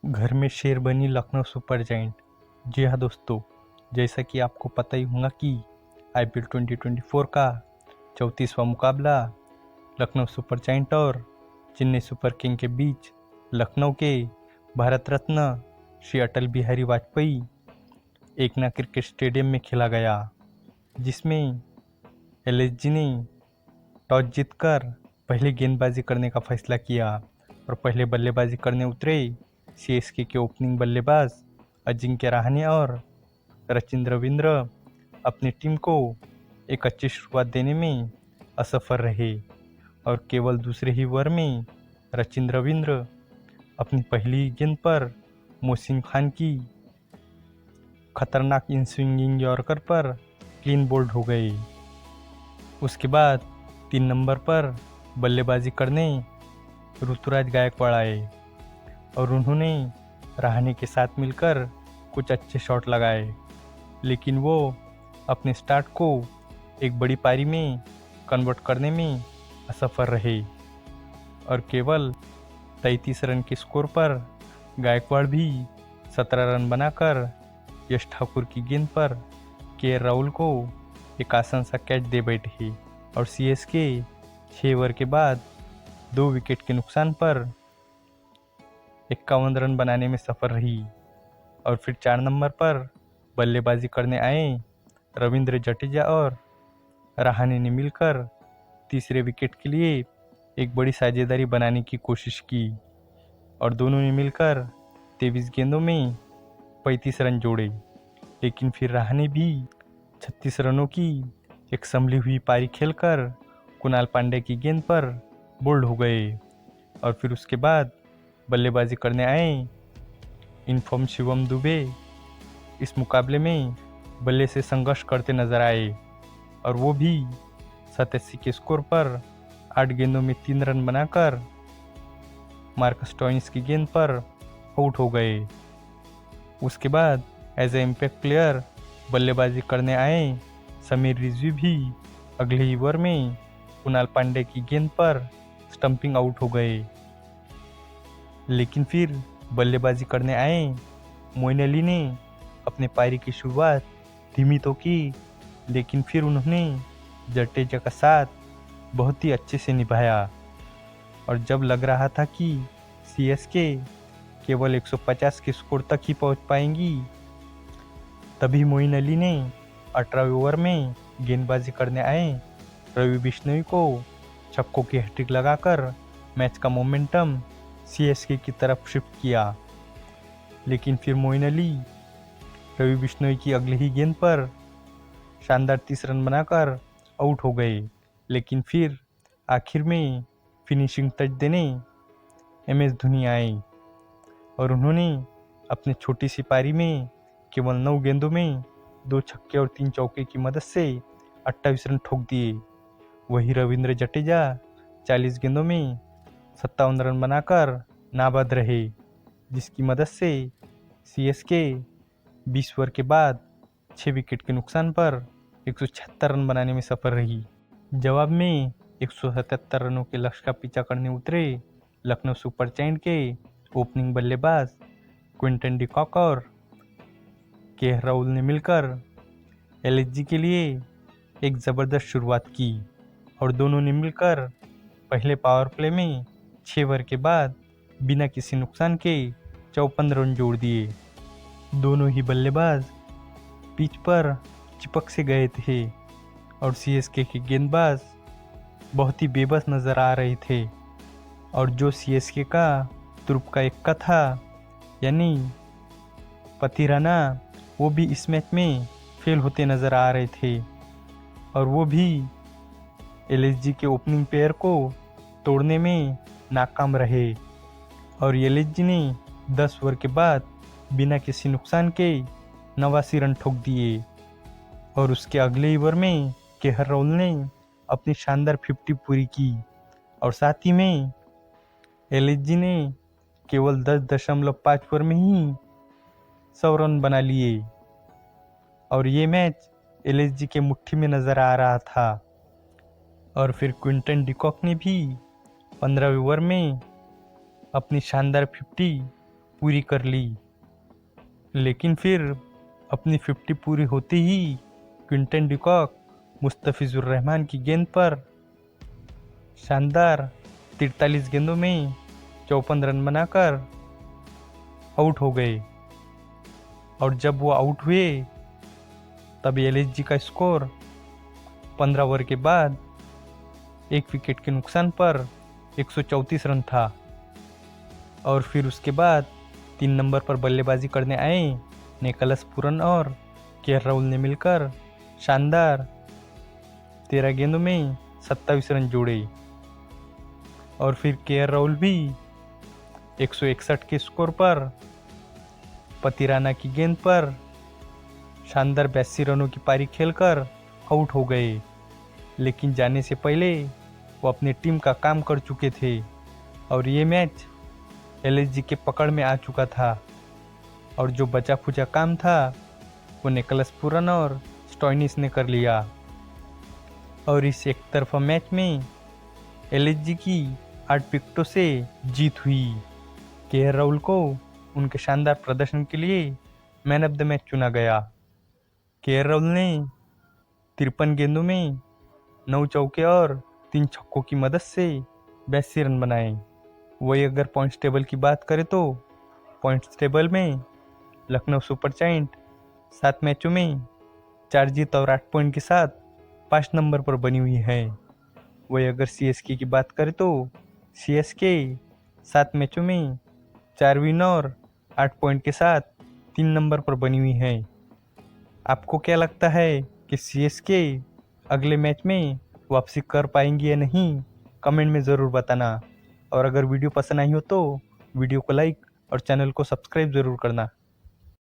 घर में शेर बनी लखनऊ सुपर जायंट। जी हाँ दोस्तों, जैसा कि आपको पता ही होगा कि आईपीएल 2024 का 34वां मुकाबला लखनऊ सुपर जायंट और चेन्नई सुपर किंग के बीच लखनऊ के भारत रत्न श्री अटल बिहारी वाजपेयी एकना क्रिकेट स्टेडियम में खेला गया, जिसमें एलएसजी ने टॉस जीतकर पहले गेंदबाजी करने का फैसला किया और पहले बल्लेबाजी करने उतरे सीएसके के ओपनिंग बल्लेबाज अजिंक्य रहाणे और रचिन रवींद्र अपनी टीम को एक अच्छी शुरुआत देने में असफल रहे और केवल दूसरे ही ओवर में रचिन रवींद्र अपनी पहली गेंद पर मोहसिन खान की खतरनाक इन स्विंगिंग यॉर्कर पर क्लीन बोल्ड हो गए। उसके बाद 3 नंबर पर बल्लेबाजी करने ऋतुराज गायकवाड़ आए और उन्होंने रहाणे के साथ मिलकर कुछ अच्छे शॉट लगाए, लेकिन वो अपने स्टार्ट को एक बड़ी पारी में कन्वर्ट करने में असफल रहे और केवल 33 रन के स्कोर पर गायकवाड़ भी 17 रन बनाकर यश ठाकुर की गेंद पर के राहुल को एक आसान सा कैच दे बैठे और सीएसके 6 ओवर के बाद 2 विकेट के नुकसान पर 51 रन बनाने में सफल रही। और फिर 4 नंबर पर बल्लेबाजी करने आए रविंद्र जडेजा और रहाणे ने मिलकर तीसरे विकेट के लिए एक बड़ी साझेदारी बनाने की कोशिश की और दोनों ने मिलकर 23 गेंदों में 35 रन जोड़े, लेकिन फिर रहाणे भी 36 रनों की एक संभली हुई पारी खेलकर कुणाल पांड्या की गेंद पर बोल्ड हो गए और फिर उसके बाद बल्लेबाजी करने आए इनफॉर्म शिवम दुबे इस मुकाबले में बल्ले से संघर्ष करते नजर आए और वो भी 87 के स्कोर पर 8 गेंदों में 3 रन बनाकर मार्कस स्टोइनिस की गेंद पर आउट हो गए। उसके बाद एज ए इम्पैक्ट प्लेयर बल्लेबाजी करने आए समीर रिजवी भी अगले ही ओवर में कुणाल पांड्या की गेंद पर स्टंपिंग आउट हो गए, लेकिन फिर बल्लेबाजी करने आए मोइन अली ने अपने पारी की शुरुआत धीमी तो की, लेकिन फिर उन्होंने जडेजा का साथ बहुत ही अच्छे से निभाया और जब लग रहा था कि सीएसके केवल 150 के स्कोर तक ही पहुंच पाएंगी, तभी मोइन अली ने 18वें ओवर में गेंदबाजी करने आए रवि बिश्नोई को छक्कों की हैट्रिक लगाकर मैच का मोमेंटम सीएसके की तरफ शिफ्ट किया। लेकिन फिर मोइन अली रवि बिश्नोई की अगली ही गेंद पर शानदार 30 रन बनाकर आउट हो गए, लेकिन फिर आखिर में फिनिशिंग टच देने एमएस धोनी आए और उन्होंने अपनी छोटी सी पारी में केवल 9 गेंदों में 2 छक्के और 3 चौके की मदद से 28 रन ठोक दिए। वही रविंद्र जडेजा 40 गेंदों में 57 रन बनाकर नाबाद रहे, जिसकी मदद से सीएसके 20 ओवर के बाद 6 विकेट के नुकसान पर 176 रन बनाने में सफल रही। जवाब में 177 रनों के लक्ष्य का पीछा करने उतरे लखनऊ सुपर जायंट के ओपनिंग बल्लेबाज क्विंटन डी कॉक और के राहुल ने मिलकर एलएसजी के लिए एक ज़बरदस्त शुरुआत की और दोनों ने मिलकर पहले पावर प्ले में 6 ओवर के बाद बिना किसी नुकसान के 54 रन जोड़ दिए। दोनों ही बल्लेबाज पिच पर चिपक से गए थे और सीएसके के गेंदबाज बहुत ही बेबस नजर आ रहे थे और जो सीएसके का तुर्प का एक्का था यानी पतिराना, वो भी इस मैच में फेल होते नजर आ रहे थे और वो भी एलएसजी के ओपनिंग पेयर को तोड़ने में नाकाम रहे और एलएसजी ने 10 ओवर के बाद बिना किसी नुकसान के 89 रन ठोक दिए और उसके अगले ओवर में केएल राहुल ने अपनी शानदार 50 पूरी की और साथ ही में एलएसजी ने केवल 10.5 ओवर में ही 100 रन बना लिए और ये मैच एलएसजी के मुट्ठी में नजर आ रहा था। और फिर क्विंटन डी कॉक ने भी 15वें ओवर में अपनी शानदार 50 पूरी कर ली। लेकिन फिर अपनी 50 पूरी होते ही क्विंटन डिकॉक मुस्तफिजुर रहमान की गेंद पर शानदार 43 गेंदों में 54 रन बनाकर आउट हो गए। और जब वो आउट हुए तब एलएसजी का स्कोर 15 ओवर के बाद 1 विकेट के नुकसान पर 134 रन था। और फिर उसके बाद 3 नंबर पर बल्लेबाजी करने आए निकोलस पूरन और केएल राहुल ने मिलकर शानदार 13 गेंदों में 27 रन जोड़े। और फिर केएल राहुल भी 161 के स्कोर पर पतिराना की गेंद पर शानदार 82 रनों की पारी खेलकर आउट हो गए। लेकिन जाने से पहले वो अपनी टीम का काम कर चुके थे और ये मैच एलएसजी के पकड़ में आ चुका था। और जो बचा खुचा काम था वो निकोलस पूरन और स्टोइनिस ने कर लिया। और इस एक तरफा मैच में एलएसजी की 8 विकेटों से जीत हुई। केएल राहुल को उनके शानदार प्रदर्शन के लिए मैन ऑफ द मैच चुना गया। केएल राहुल ने 53 गेंदों में 9 चौके और 3 छक्कों की मदद से 82 रन बनाए। वही अगर पॉइंट्स टेबल की बात करें तो पॉइंट्स टेबल में लखनऊ सुपर जायंट 7 मैचों में 4 जीत और 8 पॉइंट के साथ 5 नंबर पर बनी हुई है। वही अगर सीएसके की बात करें तो सीएसके 7 मैचों में 4 विन और 8 पॉइंट के साथ 3 नंबर पर बनी हुई है। आपको क्या लगता है कि सीएसके अगले मैच में वापसी कर पाएंगी या नहीं? कमेंट में ज़रूर बताना। और अगर वीडियो पसंद आई हो तो वीडियो को लाइक और चैनल को सब्सक्राइब ज़रूर करना।